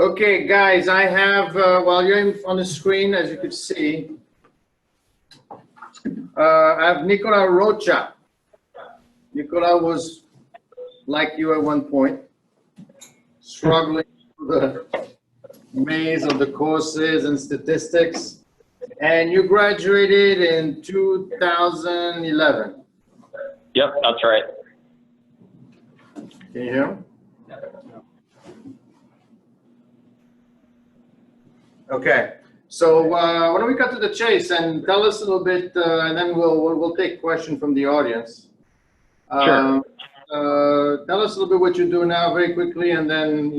Okay, guys, I have, while you're on the screen, as you can see, I have Nicola Rocha. Nicola was like you at one point, struggling through the maze of the courses and statistics, and you graduated in 2011. Yep, that's right. Can you hear me? Okay, so why don't we cut to the chase and tell us a little bit, and then we'll take questions from the audience. Sure. Tell us a little bit what you do now, very quickly, and then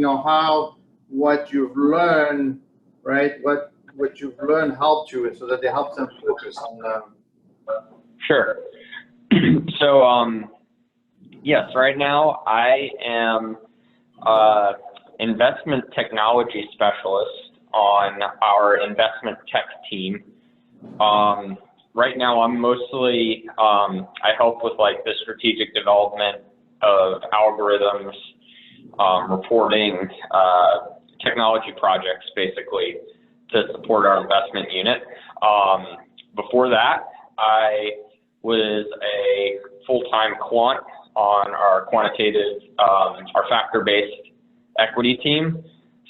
what you've learned, right? What you've learned helped you, so that they help them focus on. Sure. So yes, right now I am investment technology specialist on our investment tech team. Right now I'm mostly, I help with like the strategic development of algorithms, reporting, technology projects basically to support our investment unit. Before that, I was a full-time quant on our quantitative, our factor-based equity team.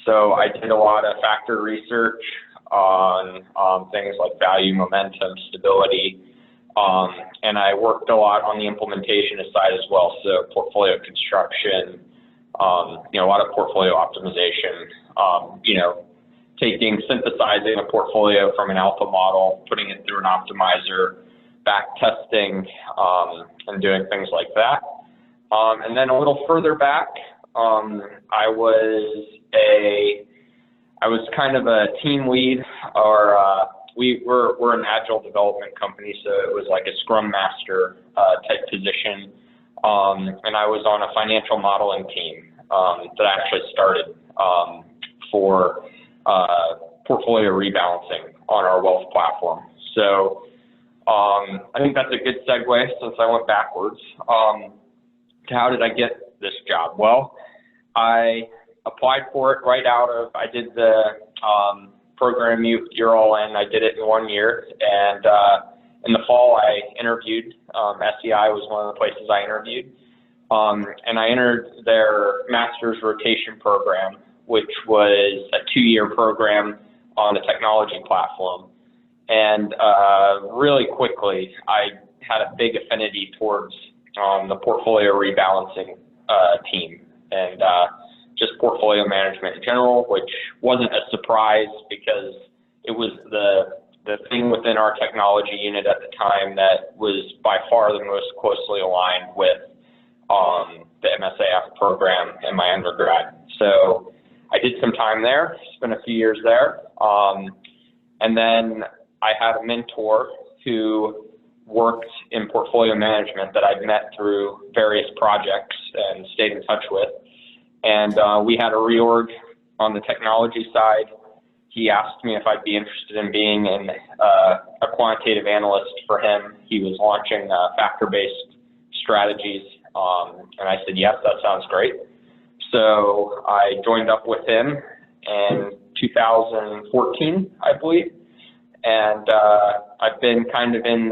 So I did a lot of factor research on things like value, momentum, stability, and I worked a lot on the implementation side as well. So portfolio construction, a lot of portfolio optimization, synthesizing a portfolio from an alpha model, putting it through an optimizer, back testing, and doing things like that. And then a little further back, I was kind of a team lead, or we're an agile development company, so it was like a scrum master type position. And I was on a financial modeling team that I actually started for portfolio rebalancing on our wealth platform. So I think that's a good segue, since I went backwards. How did I get this job? Well, I applied for it right out of, I did the program you're all in. I did it in 1 year, and in the fall I interviewed. SEI was one of the places I interviewed, and I entered their master's rotation program, which was a 2-year program on the technology platform. And really quickly, I had a big affinity towards the portfolio rebalancing team, and just portfolio management in general, which wasn't a surprise because it was the thing within our technology unit at the time that was by far the most closely aligned with the MSAF program in my undergrad. So I did some time there, spent a few years there, and then I had a mentor who worked in portfolio management that I'd met through various projects and stayed in touch with. And we had a reorg on the technology side. He asked me if I'd be interested in being a quantitative analyst for him. He was launching factor-based strategies, and I said, yes, that sounds great. So I joined up with him in 2014, I believe. And I've been kind of in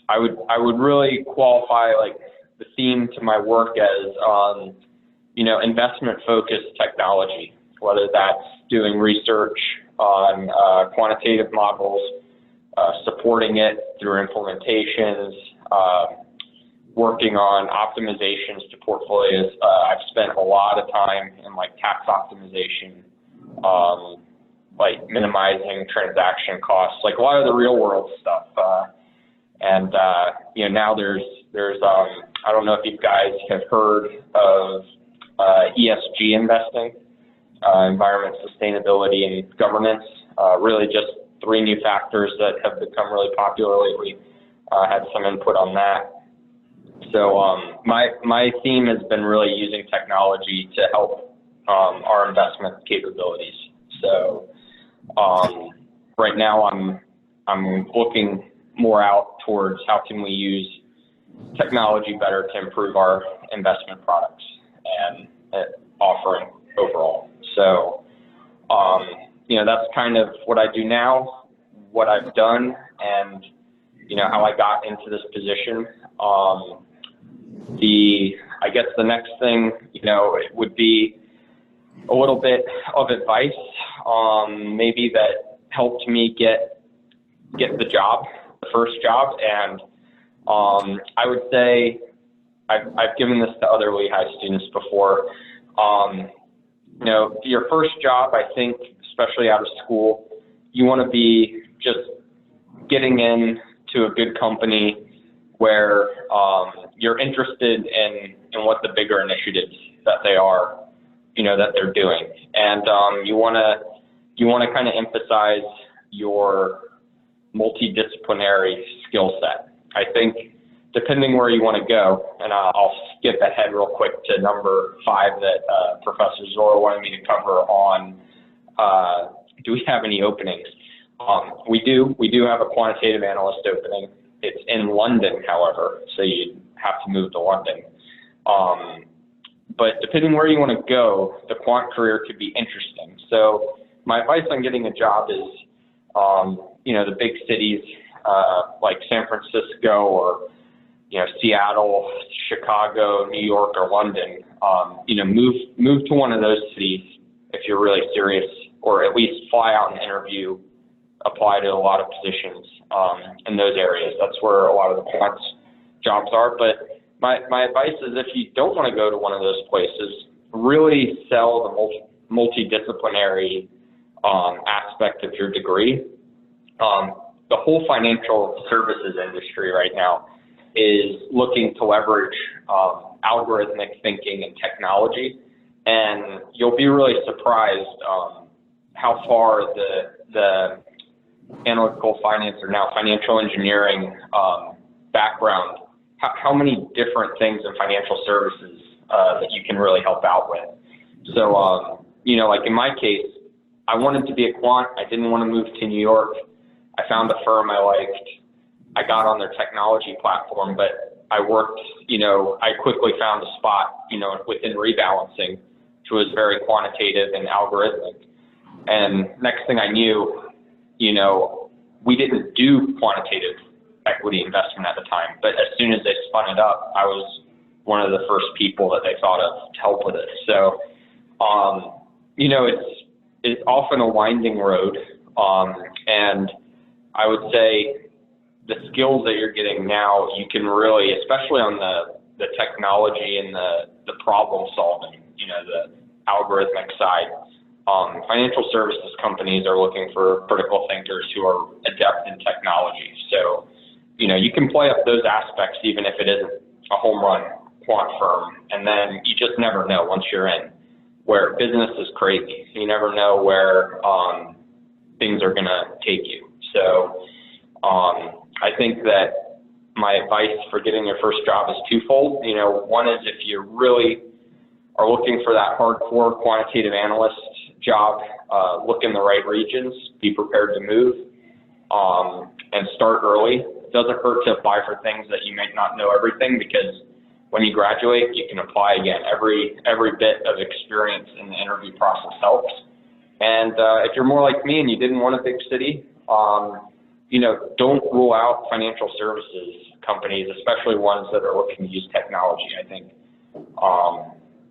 I would really qualify like the theme to my work as, investment focused technology, whether that's doing research on quantitative models, supporting it through implementations, working on optimizations to portfolios. I've spent a lot of time in like tax optimization, like minimizing transaction costs, like a lot of the real world stuff. And now there's I don't know if you guys have heard of ESG investing, environment, sustainability, and governance. Really just 3 new factors that have become really popular lately. Had some input on that. So my theme has been really using technology to help our investment capabilities. So right now I'm looking more out towards how can we use technology better to improve our investment products and offering. overall. So, that's kind of what I do now, what I've done, and, how I got into this position. I guess the next thing, it would be a little bit of advice, maybe that helped me get the job, the first job. And I would say I've given this to other Lehigh students before. Your first job, I think, especially out of school, you want to be just getting in to a good company where you're interested in what the bigger initiatives that they are, that they're doing. And you want to kind of emphasize your multidisciplinary skill set. I think depending where you want to go, and I'll skip ahead real quick to number 5 that Professor Zora wanted me to cover on, do we have any openings? We do have a quantitative analyst opening. It's in London, however, so you have to move to London. But depending where you want to go, the quant career could be interesting. So my advice on getting a job is, the big cities like San Francisco or Seattle, Chicago, New York, or London. Move to one of those cities if you're really serious, or at least fly out and interview, apply to a lot of positions in those areas. That's where a lot of the quant jobs are. But my advice is, if you don't want to go to one of those places, really sell the multidisciplinary aspect of your degree. The whole financial services industry right now is looking to leverage algorithmic thinking and technology, and you'll be really surprised how far the analytical finance, or now financial engineering background, how many different things in financial services that you can really help out with. So, like in my case, I wanted to be a quant. I didn't want to move to New York. I found a firm I liked. I got on their technology platform, but I worked, I quickly found a spot, within rebalancing, which was very quantitative and algorithmic. And next thing I knew, we didn't do quantitative equity investment at the time, but as soon as they spun it up, I was one of the first people that they thought of to help with it. So, it's often a winding road. And I would say the skills that you're getting now, you can really, especially on the technology and the problem solving, the algorithmic side, financial services companies are looking for critical thinkers who are adept in technology. So, you can play up those aspects even if it isn't a home run quant firm. And then you just never know once you're in, where business is crazy. You never know where things are going to take you. So I think that my advice for getting your first job is twofold. One is, if you really are looking for that hardcore quantitative analyst job, look in the right regions, be prepared to move, and start early. It doesn't hurt to apply for things that you might not know everything, because when you graduate, you can apply again. Every bit of experience in the interview process helps. And if you're more like me and you didn't want a big city, don't rule out financial services companies, especially ones that are looking to use technology. I think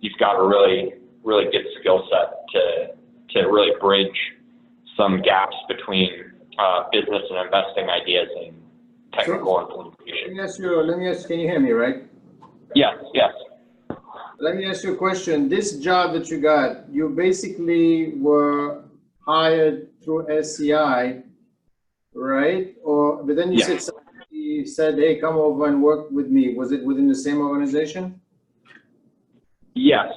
you've got a really, really good skill set to really bridge some gaps between business and investing ideas and technical implementation. Let me ask, can you hear me, right? Yes. Let me ask you a question. This job that you got, you basically were hired through SEI, right? But then you said somebody said, hey, come over and work with me. Was it within the same organization? Yes.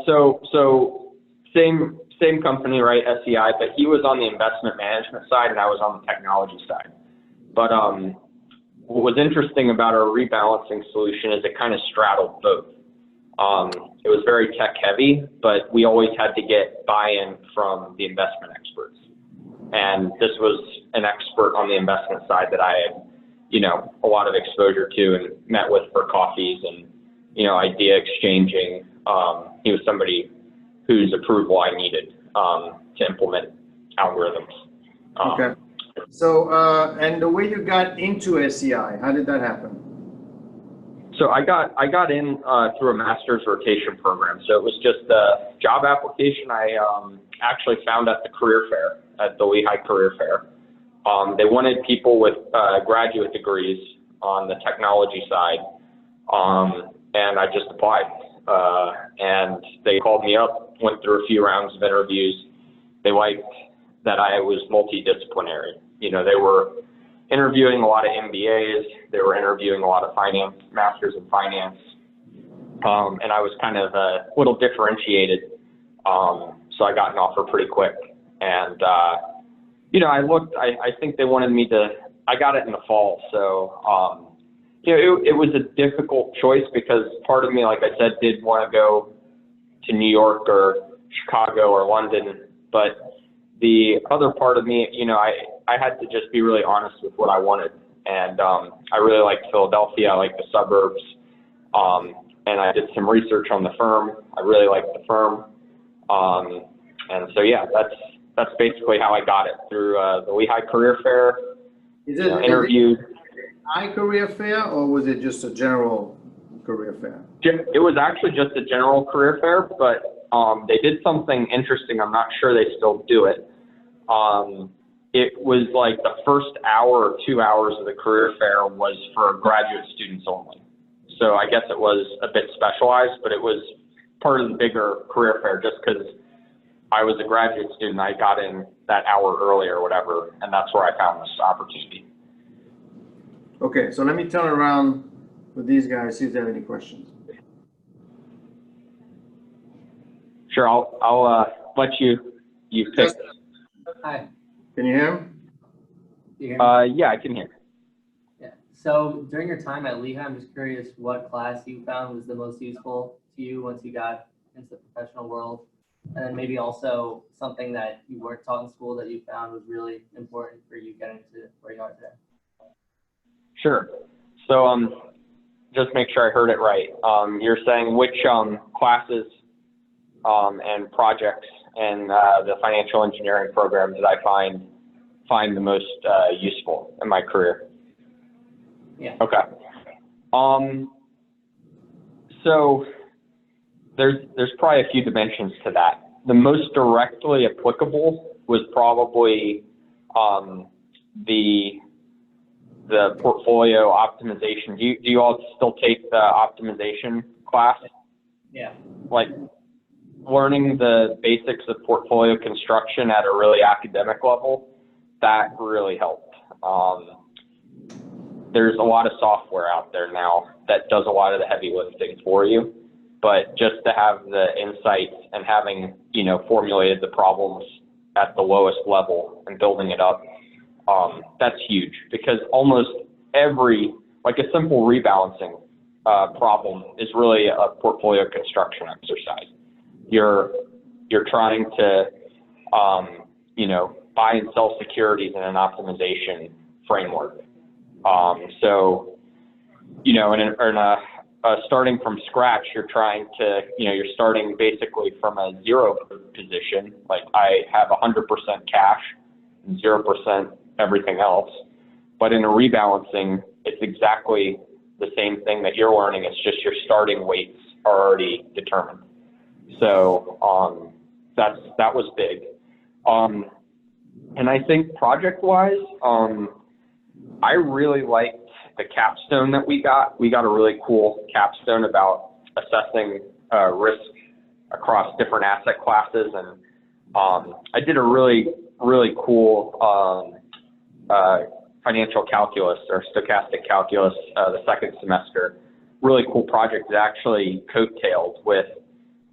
So same company, right? SEI, but he was on the investment management side and I was on the technology side. But what was interesting about our rebalancing solution is it kind of straddled both. It was very tech heavy, but we always had to get buy-in from the investment experts. And this was an expert on the investment side that I had, a lot of exposure to and met with for coffees and, idea exchanging. He was somebody whose approval I needed to implement algorithms. Okay. So, and the way you got into SEI, how did that happen? So I got in through a master's rotation program. So it was just a job application I actually found at the career fair, at the Lehigh Career Fair. They wanted people with graduate degrees on the technology side, and I just applied. And they called me up, went through a few rounds of interviews. They liked that I was multidisciplinary. You know, they were interviewing a lot of MBAs, they were interviewing a lot of finance, masters in finance, and I was kind of a little differentiated, so I got an offer pretty quick. And, you know, I think they wanted me to, I got it in the fall, so, you know, it was a difficult choice because part of me, like I said, did want to go to New York or Chicago or London, but the other part of me, you know, I had to just be really honest with what I wanted. And I really liked Philadelphia. I liked the suburbs. And I did some research on the firm. I really liked the firm. And so, yeah, that's basically how I got it, through the Lehigh Career Fair. Is it Interviewed. Lehigh Career Fair, or was it just a general career fair? It was actually just a general career fair, but they did something interesting. I'm not sure they still do it. It was like the first hour or 2 hours of the career fair was for graduate students only. So I guess it was a bit specialized, but it was part of the bigger career fair just because I was a graduate student. I got in that hour early or whatever, and that's where I found this opportunity. Okay, so let me turn around with these guys, see if they have any questions. Sure, I'll let you pick. Hi. Can you hear him? You hear me? Yeah, I can hear. Yeah. So during your time at Lehigh, I'm just curious what class you found was the most useful to you once you got into the professional world, and then maybe also something that you weren't taught in school that you found was really important for you getting to where you are today. Sure. So just make sure I heard it right. You're saying which classes and projects and the financial engineering program did I find the most useful in my career? Yeah. Okay. So there's probably a few dimensions to that. The most directly applicable was probably the portfolio optimization. Do you all still take the optimization class? Yeah. Like learning the basics of portfolio construction at a really academic level, that really helped. There's a lot of software out there now that does a lot of the heavy lifting for you, but just to have the insights and having, you know, formulated the problems at the lowest level and building it up, that's huge, because almost every, like a simple rebalancing problem is really a portfolio construction exercise. You're trying to, you know, buy and sell securities in an optimization framework. So, you know, starting from scratch, you're trying to, you know, you're starting basically from a zero position. Like I have 100% cash, 0% everything else. But in a rebalancing, it's exactly the same thing that you're learning. It's just your starting weights are already determined. So that was big. And I think project-wise, I really liked the capstone that we got. We got a really cool capstone about assessing risk across different asset classes, and I did a really cool financial calculus or stochastic calculus the second semester. Really cool project that actually coattailed with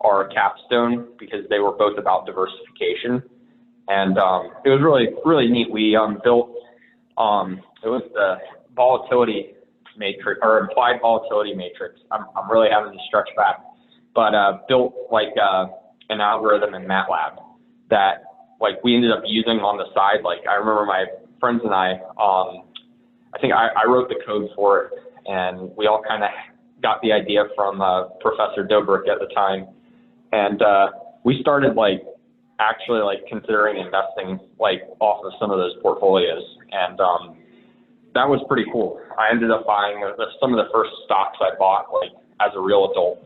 our capstone because they were both about diversification, and it was really neat. We built it was the volatility matrix or implied volatility matrix. I'm really having to stretch back, but built like an algorithm in MATLAB that like we ended up using on the side. Like I remember my friends and I think I wrote the code for it, and we all kind of got the idea from Professor Dobrik at the time. And we started actually considering investing off of some of those portfolios, and that was pretty cool. I ended up buying some of the first stocks I bought as a real adult,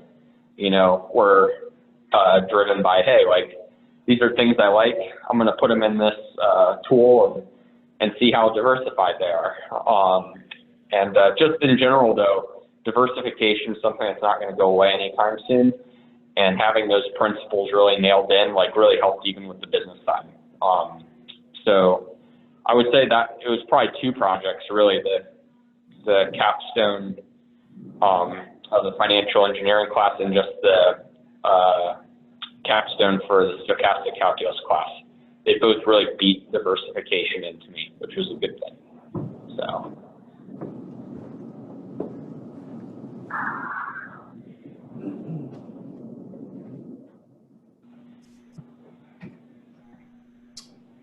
were driven by, hey, these are things I like. I'm going to put them in this tool and see how diversified they are. And just in general, though, diversification is something that's not going to go away anytime soon. And having those principles really nailed in, really helped even with the business side. So I would say that it was probably two projects, really, the capstone of the financial engineering class and just the capstone for the stochastic calculus class. They both really beat diversification into me, which was a good thing. So.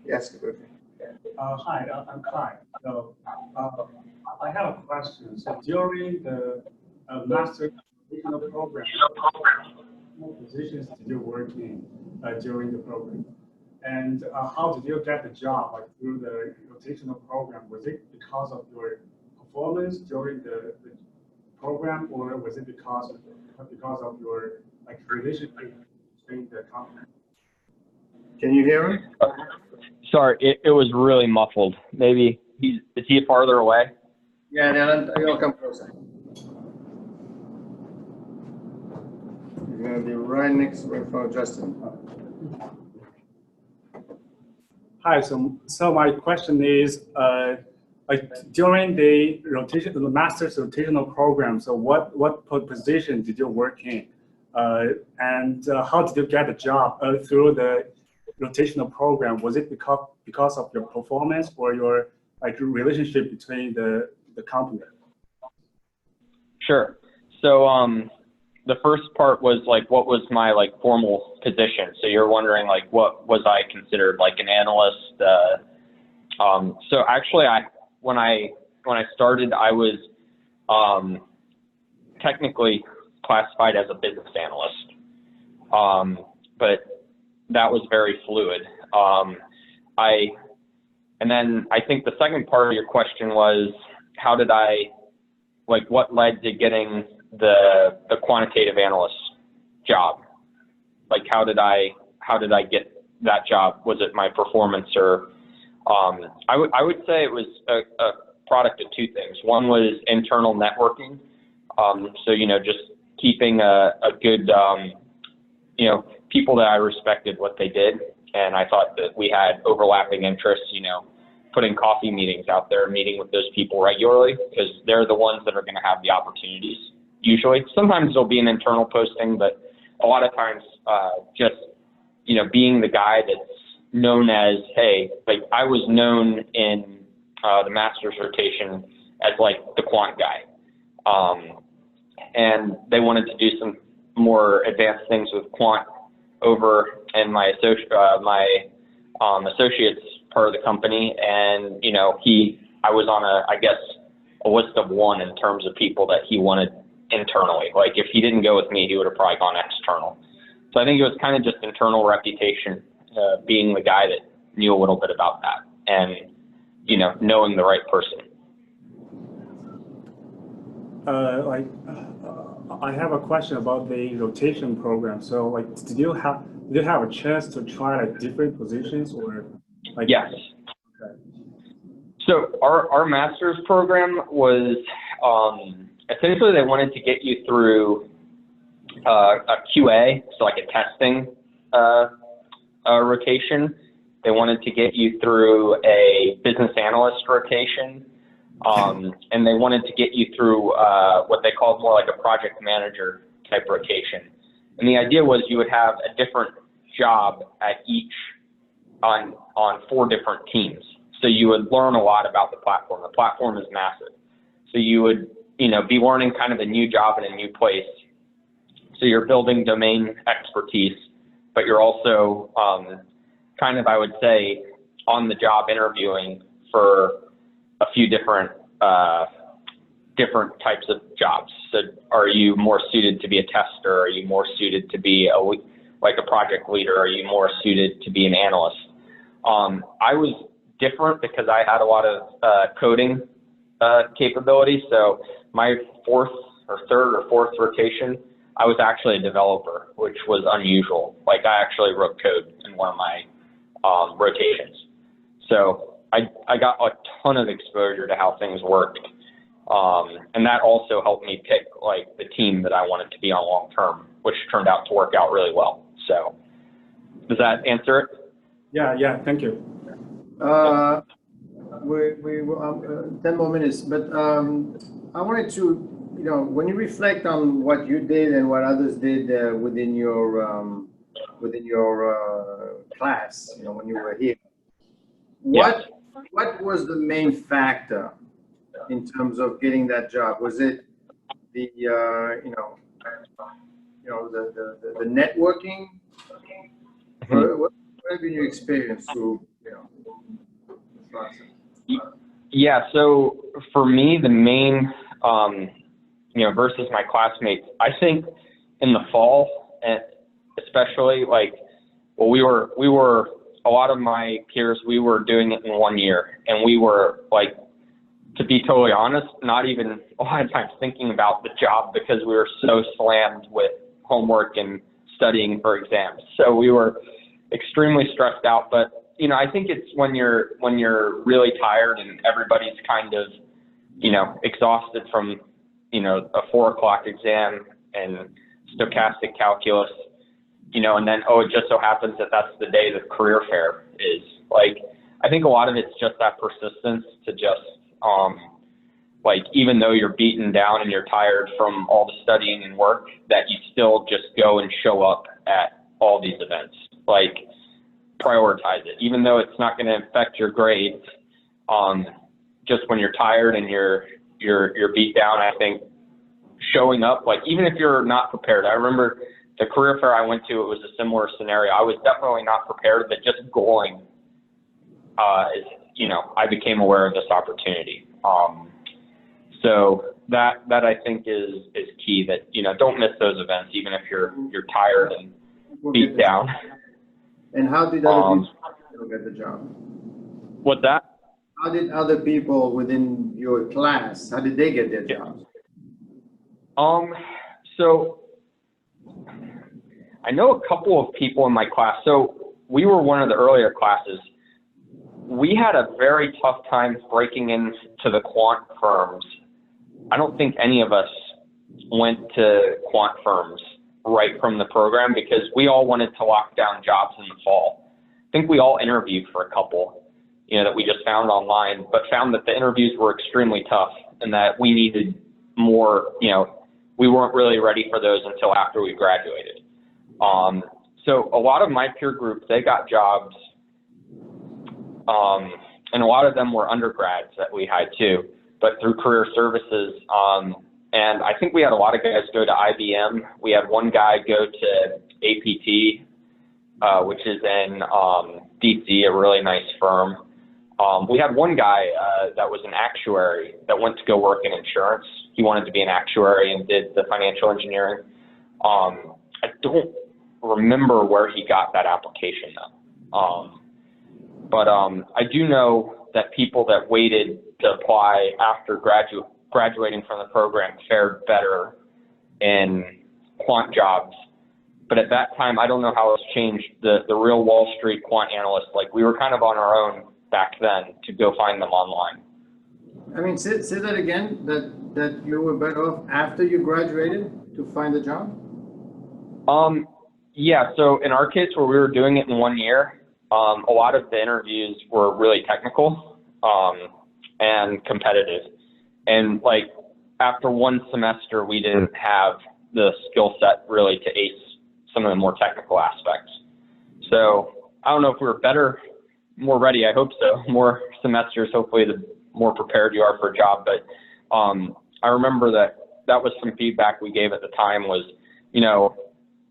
Yes, good. Hi, I'm Kai. So I have a question. So during the master educational program, what positions did you work in during the program? And how did you get the job through the rotational program? Was it because of your performance during the program, or was it because of your relationship between the company? Can you hear him? Sorry, it was really muffled. Maybe is he farther away? Yeah, then I'll come closer. You're gonna be right next to Justin. Hi. So my question is, during the master's rotational program, so what position did you work in, and how did you get a job through the rotational program? Was it because of your performance or your relationship between the company? Sure. So the first part was what was my formal position? So you're wondering what was I considered an analyst? So actually when I started, I was technically classified as a business analyst, but that was very fluid. And then I think the second part of your question was, how did I, what led to getting the quantitative analyst job? How did I get that job? Was it my performance, or I would say it was a product of two things. One was internal networking. So, just keeping a good, people that I respected what they did. And I thought that we had overlapping interests, putting coffee meetings out there, meeting with those people regularly, because they're the ones that are going to have the opportunities usually. Sometimes there'll be an internal posting, but a lot of times just, being the guy that's known as, hey, I was known in the master's rotation as the quant guy. And they wanted to do some more advanced things with quant over in my associate's part of the company, and I was on a list of one in terms of people that he wanted internally. If he didn't go with me, he would have probably gone external. So I think it was kind of just internal reputation, being the guy that knew a little bit about that, and knowing the right person. I have a question about the rotation program. So, did you have a chance to try different positions, or Yes. Okay. So our master's program was essentially they wanted to get you through a QA, so a testing rotation. They wanted to get you through a business analyst rotation. And they wanted to get you through what they called more a project manager type rotation. And the idea was you would have a different job at each on 4 different teams. So you would learn a lot about the platform. The platform is massive. So you would, be learning kind of a new job in a new place. So you're building domain expertise, but you're also kind of, I would say, on the job interviewing for a few different types of jobs. So are you more suited to be a tester? Are you more suited to be like a project leader? Are you more suited to be an analyst? I was different because I had a lot of coding capabilities. So my third or fourth rotation, I was actually a developer, which was unusual. Like I actually wrote code in one of my rotations. So I got a ton of exposure to how things worked. And that also helped me pick like the team that I wanted to be on long term, which turned out to work out really well. So does that answer it? Yeah, thank you. We 10 more minutes, but I wanted to, when you reflect on what you did and what others did within your class, when you were here, what was the main factor in terms of getting that job? Was it the the networking? What have been your experience through the process? Yeah, so for me, the main, versus my classmates, I think in the fall, and especially we were, a lot of my peers, we were doing it in 1 year, and we were to be totally honest, not even a lot of times thinking about the job because we were so slammed with homework and studying for exams. So we were extremely stressed out, but I think it's when you're really tired and everybody's kind of, exhausted from, a 4 o'clock exam and stochastic calculus, and then, it just so happens that that's the day the career fair is. I think a lot of it's just that persistence to just, even though you're beaten down and you're tired from all the studying and work, that you still just go and show up at all these events. Prioritize it, even though it's not going to affect your grades. Just when you're tired and you're beat down, I think showing up, even if you're not prepared. I remember the career fair I went to, it was a similar scenario. I was definitely not prepared, but just going, I became aware of this opportunity. So that I think is key, that, don't miss those events, even if you're tired and beat down. And how did other people get the job? What's that? How did other people within your class, how did they get their jobs? So I know a couple of people in my class. So we were one of the earlier classes. We had a very tough time breaking into the quant firms. I don't think any of us went to quant firms right from the program because we all wanted to lock down jobs in the fall. I think we all interviewed for a couple, that we just found online, but found that the interviews were extremely tough and that we needed more, we weren't really ready for those until after we graduated. So a lot of my peer group, they got jobs, and a lot of them were undergrads at Lehigh too, but through career services. And I think we had a lot of guys go to IBM. We had one guy go to APT, which is in DC, a really nice firm. We had one guy that was an actuary that went to go work in insurance. He wanted to be an actuary and did the financial engineering. I don't remember where he got that application though. But I do know that people that waited to apply after graduating from the program fared better in quant jobs. But at that time, I don't know how it's changed. The real Wall Street quant analysts, we were kind of on our own back then to go find them online. I mean, say that again, that you were better off after you graduated to find a job? Yeah, so in our case where we were doing it in 1 year, a lot of the interviews were really technical and competitive. And after one semester, we didn't have the skill set really to ace some of the more technical aspects. So I don't know if we were better, more ready. I hope so. More semesters, hopefully the more prepared you are for a job. But I remember that was some feedback we gave at the time was,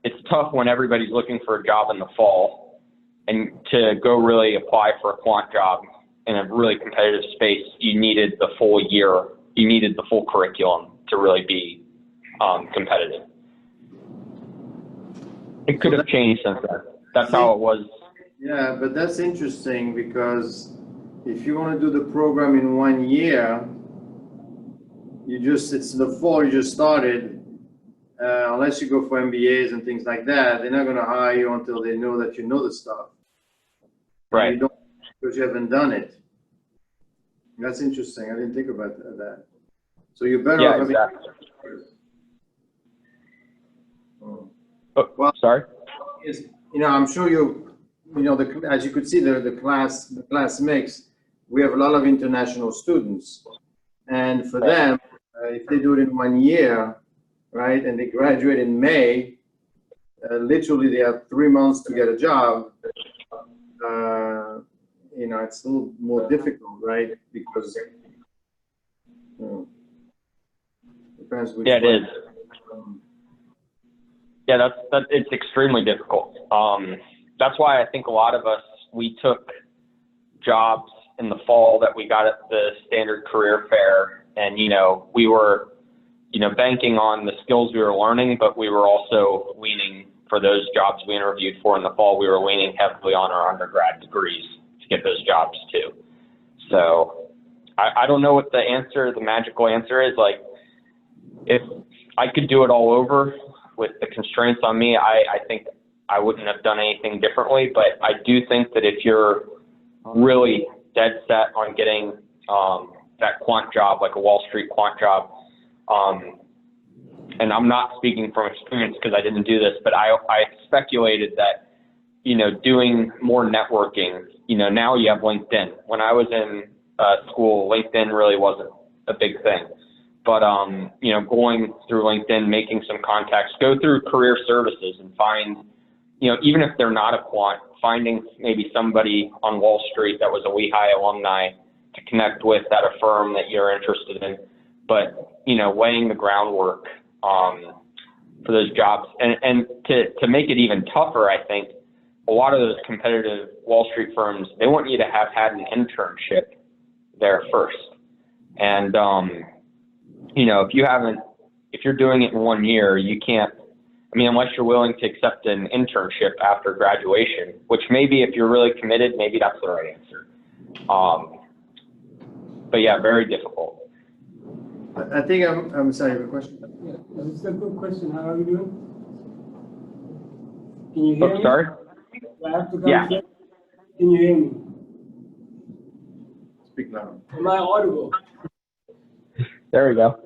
it's tough when everybody's looking for a job in the fall, and to go really apply for a quant job in a really competitive space, you needed the full year, you needed the full curriculum to really be competitive. It could have changed since then. That's how it was. Yeah, but that's interesting because if you want to do the program in 1 year, it's the fall you just started, unless you go for MBAs and things like that, they're not going to hire you until they know that you know the stuff. Right. You don't, because you haven't done it. That's interesting. I didn't think about that. So you're better off having. Exactly. Oh. Oh, Well, sorry. I'm sure as you could see, the class mix, we have a lot of international students. And for them, if they do it in 1 year, right, and they graduate in May, literally they have 3 months to get a job. It's a little more difficult, right? Because depends which Yeah, it one. is. Yeah, it's extremely difficult. That's why I think a lot of us, we took jobs in the fall that we got at the standard career fair, and we were banking on the skills we were learning, but we were also leaning for those jobs we interviewed for in the fall. We were leaning heavily on our undergrad degrees to get those jobs too. So I don't know what the magical answer is. Like, if I could do it all over with the constraints on me, I think I wouldn't have done anything differently. But I do think that if you're really dead set on getting that quant job, like a Wall Street quant job, and I'm not speaking from experience because I didn't do this, but I speculated that, doing more networking, now you have LinkedIn. When I was in school, LinkedIn really wasn't a big thing. But, going through LinkedIn, making some contacts, go through career services and find, even if they're not a quant, finding maybe somebody on Wall Street that was a Lehigh alumni to connect with at a firm that you're interested in. But, laying the groundwork for those jobs. And to make it even tougher, I think, a lot of those competitive Wall Street firms, they want you to have had an internship there first. And, if you're doing it in 1 year, you can't, unless you're willing to accept an internship after graduation, which maybe if you're really committed, maybe that's the right answer. But yeah, very difficult. I think I'm sorry, you have a question? Yeah, this is a good question. How are you doing? Can you hear me? Sorry? I have to come Yeah. check. Can you hear me? Speak loud. Am I audible? There we go.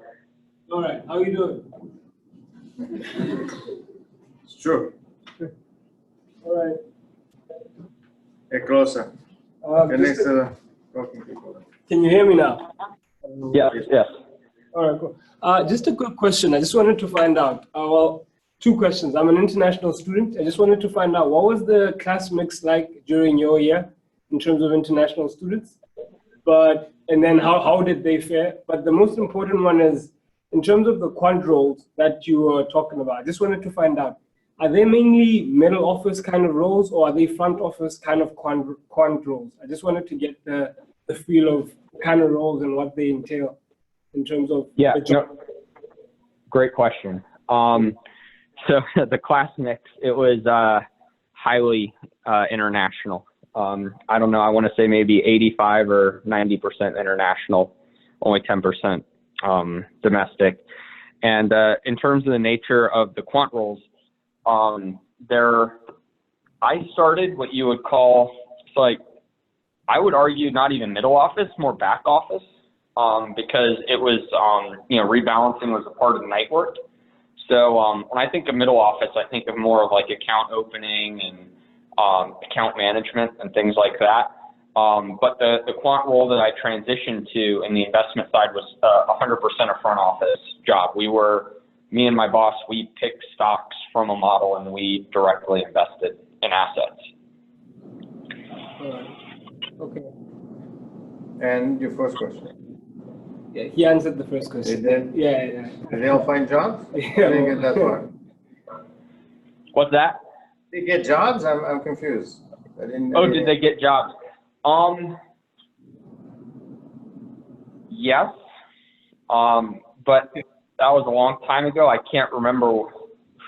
All right. How are you doing? It's true. All right. Get closer. Get next to the talking people. Can you hear me now? Yes. All right, cool. Just a quick question. I just wanted to find out. Well, 2 questions. I'm an international student. I just wanted to find out, what was the class mix like during your year in terms of international students? And then how did they fare? But the most important one is, in terms of the quant roles that you were talking about, I just wanted to find out, are they mainly middle office kind of roles, or are they front office kind of quant roles? I just wanted to get the feel of kind of roles and what they entail in terms of the job. Great question. So the class mix, it was highly international. I don't know, I want to say maybe 85 or 90% international, only 10% domestic. And in terms of the nature of the quant roles, I started what you would call, I would argue not even middle office, more back office, because it was, rebalancing was a part of the night work. So when I think of middle office, I think of more of like account opening and account management and things like that. But the quant role that I transitioned to in the investment side was 100% a front office job. Me and my boss, we picked stocks from a model and we directly invested in assets. Okay. And your first question? Yeah, he answered the first question. Did they? Yeah. Did they all find jobs? Yeah. I didn't get that part. What's that? Did they get jobs? I'm confused. Did they get jobs? Yes. But that was a long time ago. I can't remember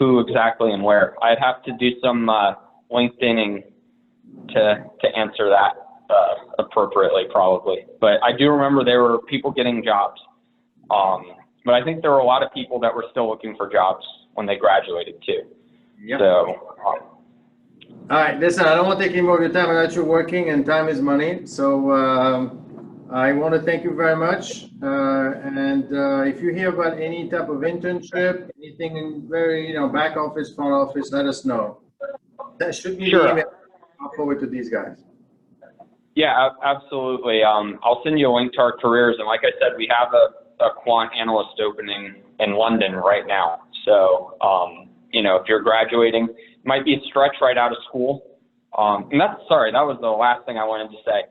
who exactly and where. I'd have to do some LinkedIning to answer that appropriately, probably. But I do remember there were people getting jobs. But I think there were a lot of people that were still looking for jobs when they graduated too. Yep. So. All right, listen, I don't want to take any more of your time. I know that you're working and time is money. So I want to thank you very much. And if you hear about any type of internship, anything in very, back office, front office, let us know. That should be Sure. the email. I'll forward to these guys. Yeah, absolutely. I'll send you a link to our careers. And like I said, we have a quant analyst opening in London right now. So, if you're graduating, it might be a stretch right out of school. And that was the last thing I wanted to say.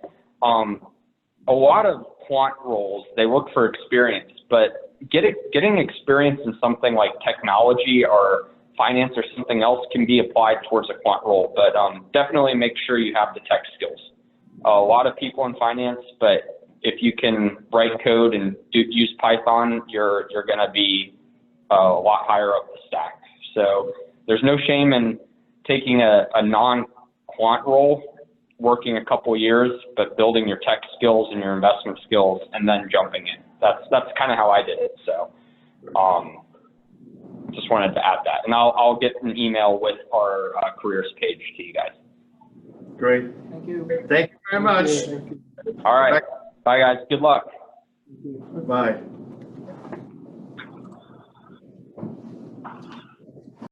A lot of quant roles, they look for experience, but getting experience in something like technology or finance or something else can be applied towards a quant role. But definitely make sure you have the tech skills. A lot of people in finance, but if you can write code and use Python, you're going to be a lot higher up the stack. So there's no shame in taking a non-quant role, working a couple years, but building your tech skills and your investment skills, and then jumping in. That's kind of how I did it. So just wanted to add that, and I'll get an email with our careers page to you guys. Great. Thank you. Thank you very much. Thank you. All right. Bye, guys. Good luck. Bye.